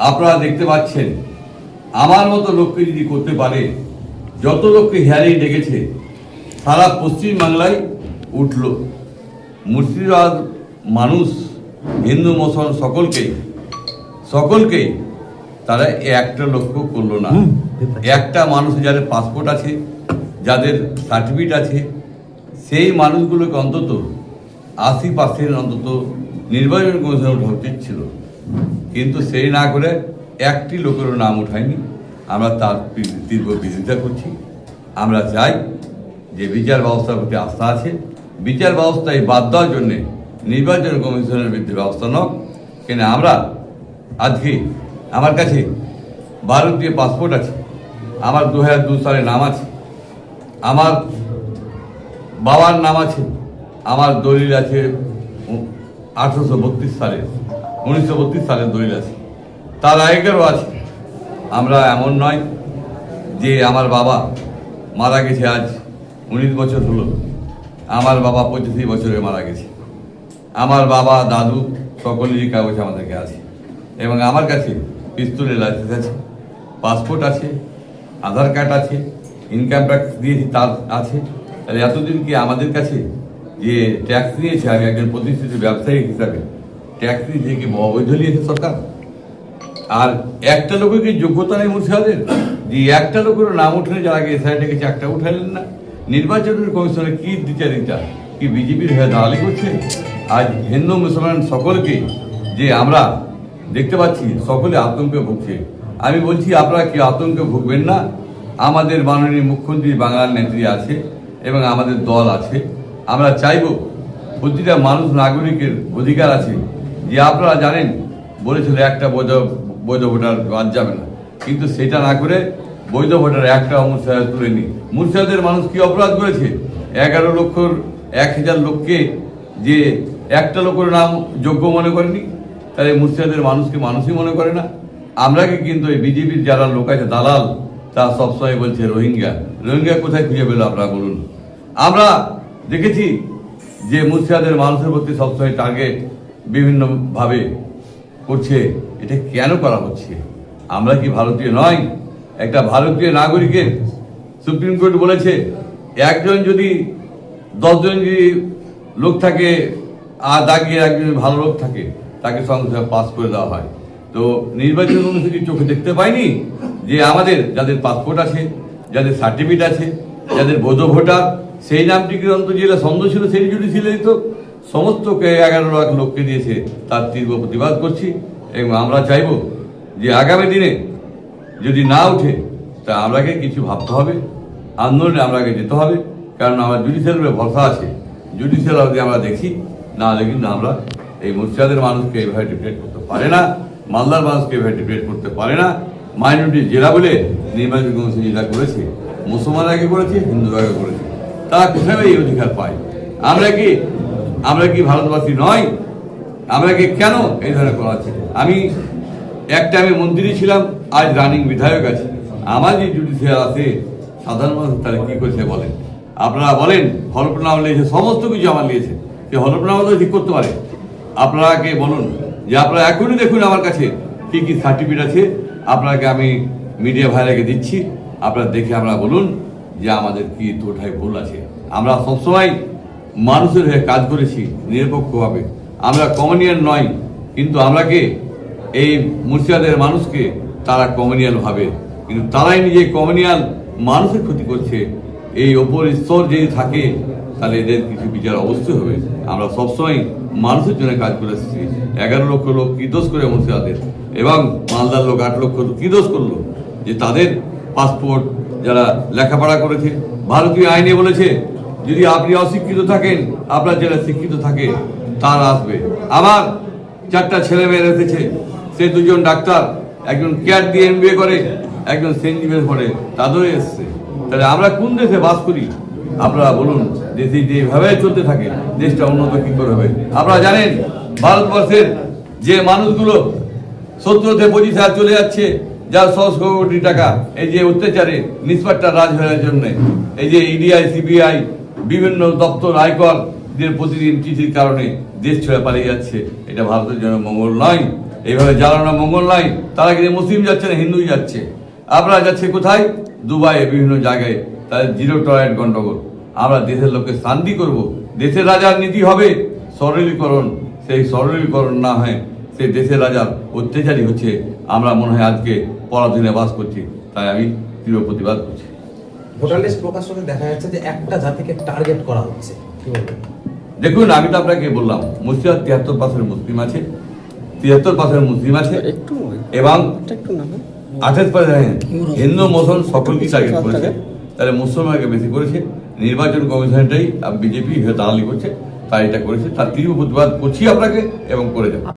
আপনারা দেখতে পাচ্ছেন আমার মতো লোককে যদি করতে পারে, যত লোককে হিয়ারিং ডেকেছে সারা পশ্চিমবাংলায় উঠল। মুর্শিদাবাদ মানুষ হিন্দু মুসলমান সকলকেই তারা একটা লক্ষ্য করলো না। একটা মানুষ যাদের পাসপোর্ট আছে, যাদের সার্টিফিকেট আছে, সেই মানুষগুলোকে অন্তত 80% অন্তত নির্বাচন কমিশনে ওঠা উচিত ছিল, কিন্তু সেই না করে একটি লোকেরও নাম উঠায়নি। আমরা তার তীব্র বিরোধিতা করছি। আমরা চাই যে বিচার ব্যবস্থার প্রতি আস্থা আছে, বিচার ব্যবস্থায় বাদ দেওয়ার জন্যে নির্বাচন কমিশনের বিরুদ্ধে ব্যবস্থা নক। কেন আমরা আজকে আমার কাছে ভারতীয় পাসপোর্ট আছে, আমার 2002 সালে নাম আছে, আমার বাবার নাম আছে, আমার দলিল আছে 1932 সালের দলিল আছে, তার আগেকারও আছে। আমরা এমন নয় যে আমার বাবা মারা গেছে আজ 19 বছর হলো, আমার বাবা 25 বছরে মারা গেছে, আমার বাবা দাদু সকলেরই কাগজ আমাদেরকে আছে, এবং আমার কাছে পিস্তলের লাইসেন্স আছে, পাসপোর্ট আছে, আধার কার্ড আছে, ইনকাম ট্যাক্স দিয়েছি তার আছে। তাহলে এতদিন কি আমাদের কাছে যে ট্যাক্স নিয়েছে, আমি একজন প্রতিষ্ঠিত ব্যবসায়ী হিসাবে ট্যাক্স দিয়ে কি অবৈধ নিয়েছে সরকার? আর একটা লোকের কি যোগ্যতা নেই মুর্শিদাবাদের যে একটা লোকের নাম উঠলে যারা আগে এসআই ডেকেছে একটা উঠাইলেন না? নির্বাচন কমিশনের কি দ্বিচারিতা, কি বিজেপির হয়ে দালালি করছে? আজ হিন্দু মুসলমান সকলকে যে আমরা দেখতে পাচ্ছি সকলে আতঙ্কে ভুগছে। আমি বলছি আপনারা কি আতঙ্কে ভুগবেন না? আমাদের মাননীয় মুখ্যমন্ত্রী বাংলার নেত্রী আছে এবং আমাদের দল আছে। আমরা চাইব প্রতিটা মানুষ নাগরিকের অধিকার আছে যে আপনারা জানেন বলেছিল একটা বৈধ ভোটার বাদ যাবে না, কিন্তু সেটা না করে বৈধ ভোটার একটা মুর্শিদাবাদ তুলে নি। মুর্শিদাবাদের মানুষ কি অপরাধ করেছে? 11,00,000 লোককে যে একটা লোকের নাম যোগ্য মনে করেনি, তাহলে মুর্শিদাবাদের মানুষকে মানুষই মনে করে না। আমরা কি কিন্তু এই বিজেপির যারা লোক আছে দালাল, তা সবসময় বলছে রোহিঙ্গা কোথায় খুঁজে পেল আপনারা বলুন? আমরা দেখেছি যে মুর্শিদাবাদের মানুষের প্রতি সবসময় টার্গেট বিভিন্নভাবে করছে। এটা কেন করা হচ্ছে? আমরা কি ভারতীয় নয়? একটা ভারতীয় নাগরিকের সুপ্রিম কোর্ট বলেছে একজন যদি 10 জন যদি লোক থাকে আর দাগিয়ে একজন ভালো লোক থাকে তাকে সঙ্গে সঙ্গে পাস করে দেওয়া হয়। তো নির্বাচন অনুষ্ঠিত চোখে দেখতে পাইনি যে আমাদের যাদের পাসপোর্ট আছে, যাদের সার্টিফিকেট আছে, যাদের বৈধ ভোটার, সেই নামটিকে অন্তত যেটা সন্দেহ ছিল সেই যদি ছিল তো সমস্ত 11 লাখ লোককে দিয়েছে, তার তীব্র প্রতিবাদ করছি। এবং আমরা চাইব যে আগামী দিনে যদি না উঠে তা আমরাকে কিছু ভাবতে হবে, আন্দোলনে আমরাকে যেতে হবে, কারণ আমার জুডিশিয়ালের ভরসা আছে। জুডিশিয়াল যদি আমরা দেখি না হলে কিন্তু আমরা এই মুর্শিদাবাদের মানুষকে এভাবে ডিপ্রেট করতে পারে না, মালদার মানুষকে এভাবে ডিপ্রেট করতে পারে না। মাইনরিটি জেলা বলে নির্বাচন কমিশন যেটা করেছে, মুসলমান আগে করেছে, হিন্দু আগে করেছে, তারা কোথায় এই অধিকার পায়? আমরা কি ভারতবাসী নয়? আমরা কি কেন এই ধরনের করা হচ্ছে? আমি মন্ত্রী ছিলাম, আজ রানিং বিধায়ক আছে। আমার যে জুডিশিয়াল আছে সাধারণ মানুষ তারা কি করেছে বলেন? আপনারা বলেন হলফনামা নিয়েছে, সমস্ত কিছু আমার নিয়েছে, সে হলফনামা তো ঠিক করতে পারে। আপনাকে বলুন যে আপনারা এখনই দেখুন আমার কাছে কি কি সার্টিফিকেট আছে, আপনাকে আমি মিডিয়া ভাইরাকে দিচ্ছি, আপনারা দেখে আমরা বলুন যে আমাদের কি তোঠায় ভুল আছে। আমরা সবসময় মানুষের হয়ে কাজ করেছি নিরপেক্ষভাবে। আমরা কমিউনিয়ান নয়, কিন্তু আমরাকে এই মুর্শিদাবাদের মানুষকে তারা কমিউনিয়াল ভাবে, কিন্তু তারাই নিজে কমিউনিয়াল মানুষের ক্ষতি করছে। এই ওপর স্তর যদি থাকে তাহলে এদের কিছু বিচার অবশ্যই হবে। আমরা সবসময় মানুষের জন্য কাজ করে এসেছি। 11 লক্ষ লোক কি দোষ করে মুর্শিদাবাদের, এবং মালদার লোক 8 লক্ষ কি দোষ করলো যে তাদের পাসপোর্ট যারা লেখাপড়া করেছে ভারতীয় আইনে বলেছে যদি আপনি অশিক্ষিত থাকেন, আপনার যারা শিক্ষিত থাকে তার আসবে। আমার 4টা ছেলে মেয়ে এসেছে, সে 2 জন ডাক্তার, একজন ক্যাট দিয়ে MBA করে, একজন সেন্ট জেভিয়ার্স পড়ে, তাদেরও এসছে। তাহলে আমরা কোন দেশে বাস করি? আপনারা বলুন, দেশে যেভাবে চলতে থাকে দেশটা উন্নত কি করে হবে? আপনারা জানেন ভারতবর্ষের যে মানুষগুলো 70-25 চলে যাচ্ছে, যার 100 কোটি টাকা এই যে অত্যাচারে নিষ্পাট্টা রাজ হওয়ার জন্য, এই যে EDI CBI বিভিন্ন দপ্তর আয়কর প্রতিদিন চিঠির কারণে দেশ ছেড়ে পালিয়ে যাচ্ছে, এটা ভারতের জন্য মঙ্গল নয়। এইভাবে জ্বালানো মঙ্গল নাই, তারা কিন্তু মুসলিম যাচ্ছে না, হিন্দুই যাচ্ছে। আপনারা যাচ্ছে কোথায়? দুবাই, বিভিন্ন জায়গায়। তাদের জিরো টলারেন্ট গন্ডগোল। আমরা দেশের লোককে শান্তি করব, দেশের রাজার নীতি হবে সরলীকরণ। সেই সরলীকরণ না হয় সেই দেশের রাজার অত্যাচারী হচ্ছে। আমরা মনে হয় আজকে পরাধীনে বাস করছি, তাই আমি তীব্র প্রতিবাদ করছি। ভোটার লিস্ট প্রকাশ হতে দেখা যাচ্ছে যে একটা জাতিকে টার্গেট করা হচ্ছে, কি বলবেন? দেখুন, আমি তো আপনাকে বললাম মুর্শিদাবাদ 73% মুসলিম আছে, 73% মুসলিম আছে এবং 28% হিন্দু মুসলমান সকলকে টার্গেট করেছে। তাহলে মুসলমানকে বেশি করেছে। নির্বাচন কমিশনটাই বিজেপি দালালি করছে, তাই এটা করেছে। তার তীব্র প্রতিবাদ করছি আপনাকে এবং করে দেব।